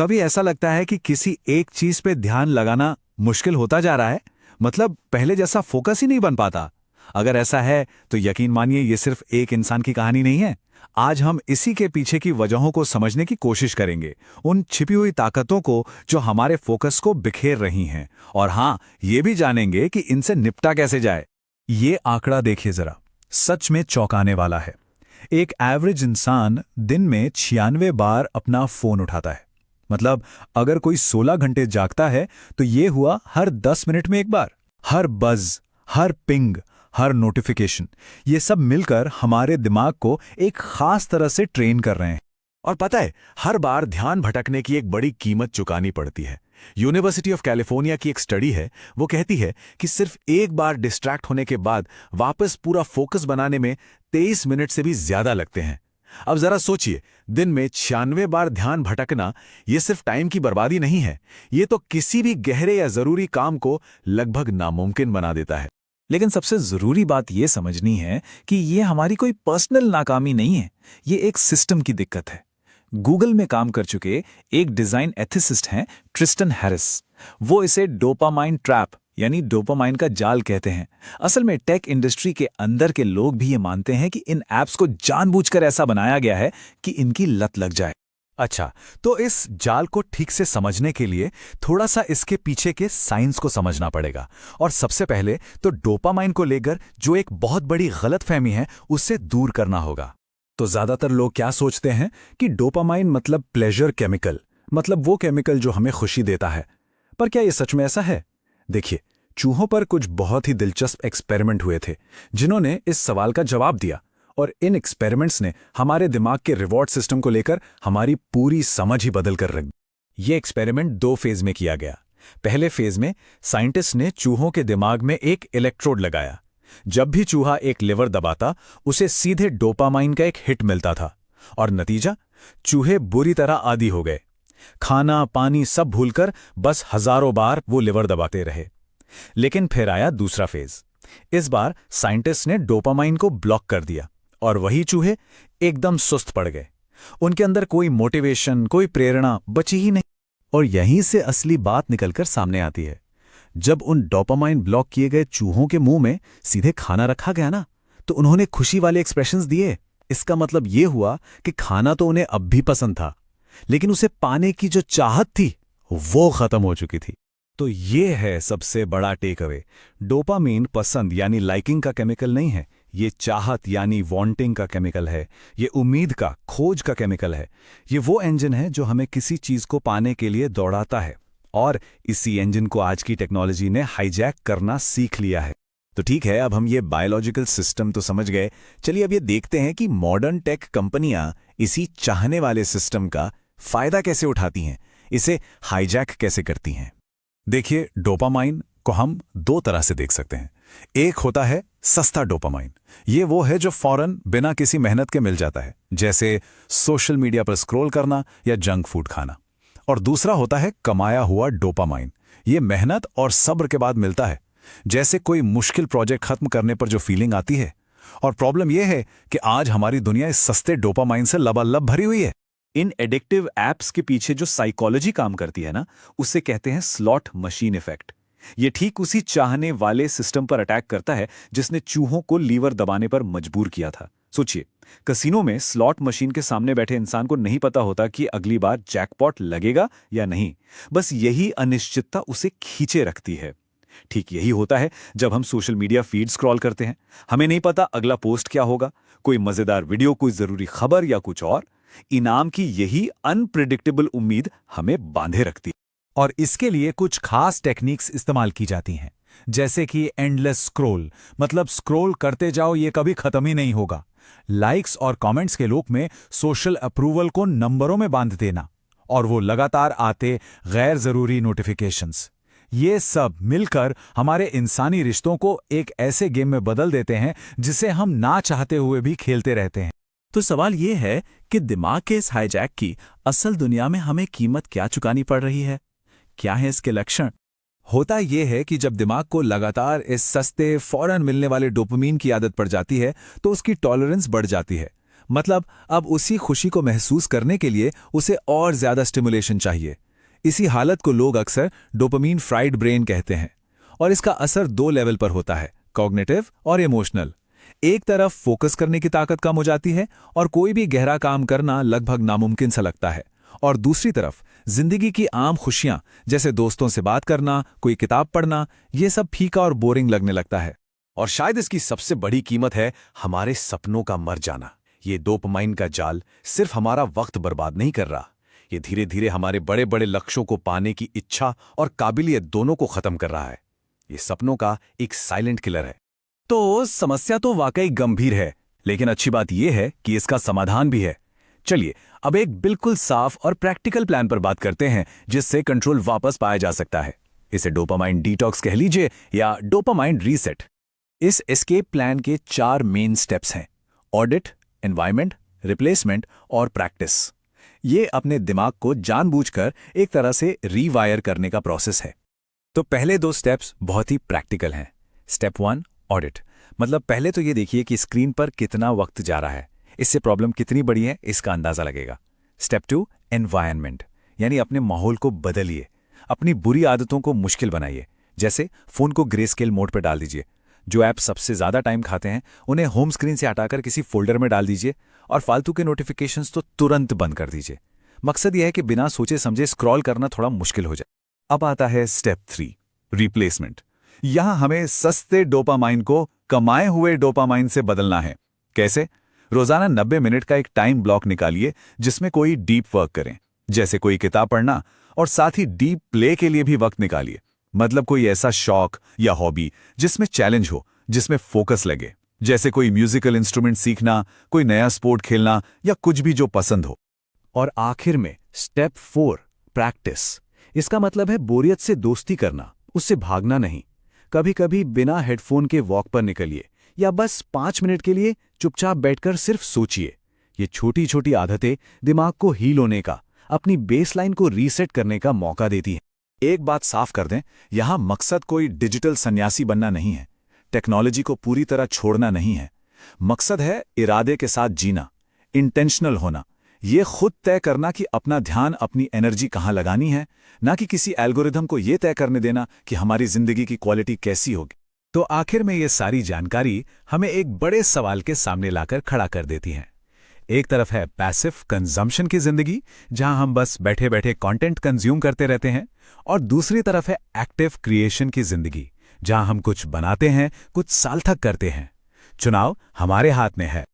कभी ऐसा लगता है कि किसी एक चीज पे ध्यान लगाना मुश्किल होता जा रहा है, मतलब पहले जैसा फोकस ही नहीं बन पाता? अगर ऐसा है तो यकीन मानिए ये सिर्फ एक इंसान की कहानी नहीं है। आज हम इसी के पीछे की वजहों को समझने की कोशिश करेंगे, उन छिपी हुई ताकतों को जो हमारे फोकस को बिखेर रही हैं, और हाँ, ये भी जानेंगे कि इनसे निपटा कैसे जाए। ये आंकड़ा देखिए जरा, सच में चौंकाने वाला है। एक एवरेज इंसान दिन में 96 बार अपना फोन उठाता है। मतलब अगर कोई 16 घंटे जागता है तो ये हुआ हर 10 मिनट में एक बार। हर बज, हर पिंग, हर नोटिफिकेशन, ये सब मिलकर हमारे दिमाग को एक खास तरह से ट्रेन कर रहे हैं। और पता है, हर बार ध्यान भटकने की एक बड़ी कीमत चुकानी पड़ती है। यूनिवर्सिटी ऑफ कैलिफोर्निया की एक स्टडी है, वो कहती है कि सिर्फ एक बार डिस्ट्रैक्ट होने के बाद वापस पूरा फोकस बनाने में 23 मिनट से भी ज्यादा लगते हैं। अब जरा सोचिए, दिन में 96 बार ध्यान भटकना, ये सिर्फ टाइम की बर्बादी नहीं है, ये तो किसी भी गहरे या जरूरी काम को लगभग नामुमकिन बना देता है। लेकिन सबसे जरूरी बात यह समझनी है कि ये हमारी कोई पर्सनल नाकामी नहीं है, ये एक सिस्टम की दिक्कत है। गूगल में काम कर चुके एक डिजाइन एथिसिस्ट हैं, ट्रिस्टन हैरिस। वो इसे डोपामाइन ट्रैप यानी डोपामाइन का जाल कहते हैं। असल में टेक इंडस्ट्री के अंदर के लोग भी ये मानते हैं कि इन ऐप्स को जानबूझकर ऐसा बनाया गया है कि इनकी लत लग जाए। अच्छा, तो इस जाल को ठीक से समझने के लिए थोड़ा सा इसके पीछे के साइंस को समझना पड़ेगा। और सबसे पहले तो डोपामाइन को लेकर जो एक बहुत बड़ी गलतफहमी है, उससे दूर करना होगा। तो ज्यादातर लोग क्या सोचते हैं कि डोपामाइन मतलब प्लेजर केमिकल, मतलब वो केमिकल जो हमें खुशी देता है। पर क्या ये सच में ऐसा है? देखिए, चूहों पर कुछ बहुत ही दिलचस्प एक्सपेरिमेंट हुए थे जिन्होंने इस सवाल का जवाब दिया, और इन एक्सपेरिमेंट्स ने हमारे दिमाग के रिवॉर्ड सिस्टम को लेकर हमारी पूरी समझ ही बदल कर रख दी। ये एक्सपेरिमेंट 2 फेज में किया गया। पहले फेज में साइंटिस्ट ने चूहों के दिमाग में एक इलेक्ट्रोड लगाया। जब भी चूहा एक लिवर दबाता, उसे सीधे डोपामाइन का एक हिट मिलता था, और नतीजा, चूहे बुरी तरह आदी हो गए। खाना पानी सब भूलकर बस हजारों बार वो लिवर दबाते रहे। लेकिन फिर आया दूसरा फेज। इस बार साइंटिस्ट ने डोपामाइन को ब्लॉक कर दिया, और वही चूहे एकदम सुस्त पड़ गए। उनके अंदर कोई मोटिवेशन, कोई प्रेरणा बची ही नहीं। और यहीं से असली बात निकलकर सामने आती है। जब उन डोपामाइन ब्लॉक किए गए चूहों के मुंह में सीधे खाना रखा गया ना, तो उन्होंने खुशी वाले एक्सप्रेशंस दिए। इसका मतलब ये हुआ कि खाना तो उन्हें अब भी पसंद था, लेकिन उसे पाने की जो चाहत थी वो खत्म हो चुकी थी। तो ये है सबसे बड़ा टेक अवे। डोपामाइन पसंद यानी लाइकिंग का केमिकल नहीं है, ये चाहत यानी वांटिंग का केमिकल है। ये उम्मीद का, खोज का केमिकल है। ये वो इंजन है जो हमें किसी चीज को पाने के लिए दौड़ाता है, और इसी इंजन को आज की टेक्नोलॉजी ने हाईजैक करना सीख लिया है। तो ठीक है, अब हम ये बायोलॉजिकल सिस्टम तो समझ गए। चलिए अब ये देखते हैं कि मॉडर्न टेक कंपनियां इसी चाहने वाले सिस्टम का फायदा कैसे उठाती हैं, इसे हाईजैक कैसे करती हैं। देखिए, डोपामाइन को हम 2 तरह से देख सकते हैं। एक होता है सस्ता डोपामाइन। ये वो है जो फौरन बिना किसी मेहनत के मिल जाता है, जैसे सोशल मीडिया पर स्क्रॉल करना या जंक फूड खाना। और दूसरा होता है कमाया हुआ डोपामाइन। ये मेहनत और सब्र के बाद मिलता है, जैसे कोई मुश्किल प्रोजेक्ट खत्म करने पर जो फीलिंग आती है। और प्रॉब्लम यह है कि आज हमारी दुनिया इस सस्ते डोपामाइन से लबालब भरी हुई है। इन एडिक्टिव एप्स के पीछे जो साइकोलॉजी काम करती है ना, उसे कहते हैं स्लॉट मशीन इफेक्ट। ये ठीक उसी चाहने वाले सिस्टम पर अटैक करता है जिसने चूहों को लीवर दबाने पर मजबूर किया था। सोचिए, कसिनो में स्लॉट मशीन के सामने बैठे इंसान को नहीं पता होता कि अगली बार जैकपॉट लगेगा या नहीं। बस यही अनिश्चितता उसे खींचे रखती है। ठीक यही होता है जब हम सोशल मीडिया फीड स्क्रॉल करते हैं। हमें नहीं पता अगला पोस्ट क्या होगा, कोई मजेदार वीडियो, कोई जरूरी खबर या कुछ और। इनाम की यही अनप्रिडिक्टेबल उम्मीद हमें बांधे रखती है। और इसके लिए कुछ खास टेक्निक्स इस्तेमाल की जाती हैं, जैसे कि एंडलेस स्क्रॉल, मतलब स्क्रॉल करते जाओ, ये कभी खत्म ही नहीं होगा। लाइक्स और कमेंट्स के रूप में सोशल अप्रूवल को नंबरों में बांध देना, और वो लगातार आते गैर जरूरी नोटिफिकेशंस। ये सब मिलकर हमारे इंसानी रिश्तों को एक ऐसे गेम में बदल देते हैं जिसे हम ना चाहते हुए भी खेलते रहते हैं। तो सवाल ये है कि दिमाग के इस हाईजैक की असल दुनिया में हमें कीमत क्या चुकानी पड़ रही है? क्या है इसके लक्षण? होता यह है कि जब दिमाग को लगातार इस सस्ते फौरन मिलने वाले डोपामाइन की आदत पड़ जाती है तो उसकी टॉलरेंस बढ़ जाती है। मतलब अब उसी खुशी को महसूस करने के लिए उसे और ज्यादा स्टिमुलेशन चाहिए। इसी हालत को लोग अक्सर डोपामीन फ्राइड ब्रेन कहते हैं। और इसका असर 2 लेवल पर होता है, कॉग्निटिव और इमोशनल। एक तरफ फोकस करने की ताकत कम हो जाती है और कोई भी गहरा काम करना लगभग नामुमकिन सा लगता है। और दूसरी तरफ जिंदगी की आम खुशियां जैसे दोस्तों से बात करना, कोई किताब पढ़ना, ये सब फीका और बोरिंग लगने लगता है। और शायद इसकी सबसे बड़ी कीमत है हमारे सपनों का मर जाना। ये डोपामाइन का जाल सिर्फ हमारा वक्त बर्बाद नहीं कर रहा, ये धीरे धीरे हमारे बड़े बड़े लक्ष्यों को पाने की इच्छा और काबिलियत दोनों को खत्म कर रहा है। ये सपनों का एक साइलेंट किलर है। तो समस्या तो वाकई गंभीर है, लेकिन अच्छी बात यह है कि इसका समाधान भी है। चलिए अब एक बिल्कुल साफ और प्रैक्टिकल प्लान पर बात करते हैं जिससे कंट्रोल वापस पाया जा सकता है। इसे डोपामाइन डिटॉक्स कह लीजिए या डोपामाइन रीसेट। इस एस्केप प्लान के 4 मेन स्टेप्स हैं: ऑडिट, एनवायरनमेंट, रिप्लेसमेंट और प्रैक्टिस। ये अपने दिमाग को जानबूझकर एक तरह से रीवायर करने का प्रोसेस है। तो पहले 2 स्टेप्स बहुत ही प्रैक्टिकल हैं। Step 1, audit. मतलब पहले तो ये देखिए कि स्क्रीन पर कितना वक्त जा रहा है, इससे प्रॉब्लम कितनी बड़ी है इसका अंदाजा लगेगा। स्टेप 2, एनवायरनमेंट, यानी अपने माहौल को बदलिए, अपनी बुरी आदतों को मुश्किल बनाइए। जैसे फोन को ग्रे स्केल मोड पर डाल दीजिए, जो ऐप सबसे ज्यादा टाइम खाते हैं उन्हें होम स्क्रीन से हटाकर किसी फोल्डर में डाल दीजिए और फालतू के नोटिफिकेशंस तो तुरंत बंद कर दीजिए। मकसद यह है कि बिना सोचे समझे स्क्रॉल करना थोड़ा मुश्किल हो जाए। अब आता है स्टेप 3, रिप्लेसमेंट। यहां हमें सस्ते डोपामाइन को कमाए हुए डोपामाइन से बदलना है। कैसे? रोजाना 90 मिनट का एक टाइम ब्लॉक निकालिए जिसमें कोई डीप वर्क करें, जैसे कोई किताब पढ़ना, और साथ ही डीप प्ले के लिए भी वक्त निकालिए। मतलब कोई ऐसा शौक या हॉबी जिसमें चैलेंज हो, जिसमें फोकस लगे, जैसे कोई म्यूजिकल इंस्ट्रूमेंट सीखना, कोई नया स्पोर्ट खेलना या कुछ भी जो पसंद हो। और आखिर में स्टेप 4, प्रैक्टिस। इसका मतलब है बोरियत से दोस्ती करना, उससे भागना नहीं। कभी कभी बिना हेडफोन के वॉक पर निकलिए या बस 5 मिनट के लिए चुपचाप बैठकर सिर्फ सोचिए। ये छोटी छोटी आदतें दिमाग को हील होने का, अपनी बेसलाइन को रीसेट करने का मौका देती हैं। एक बात साफ कर दें, यहां मकसद कोई डिजिटल सन्यासी बनना नहीं है, टेक्नोलॉजी को पूरी तरह छोड़ना नहीं है। मकसद है इरादे के साथ जीना, इंटेंशनल होना, ये खुद तय करना कि अपना ध्यान, अपनी एनर्जी कहां लगानी है, ना कि किसी एल्गोरिथम को यह तय करने देना कि हमारी जिंदगी की क्वालिटी कैसी होगी। तो आखिर में ये सारी जानकारी हमें एक बड़े सवाल के सामने लाकर खड़ा कर देती है। एक तरफ है पैसिव कंजम्पशन की जिंदगी, जहां हम बस बैठे बैठे कंटेंट कंज्यूम करते रहते हैं, और दूसरी तरफ है एक्टिव क्रिएशन की जिंदगी, जहां हम कुछ बनाते हैं, कुछ सार्थक करते हैं। चुनाव हमारे हाथ में है।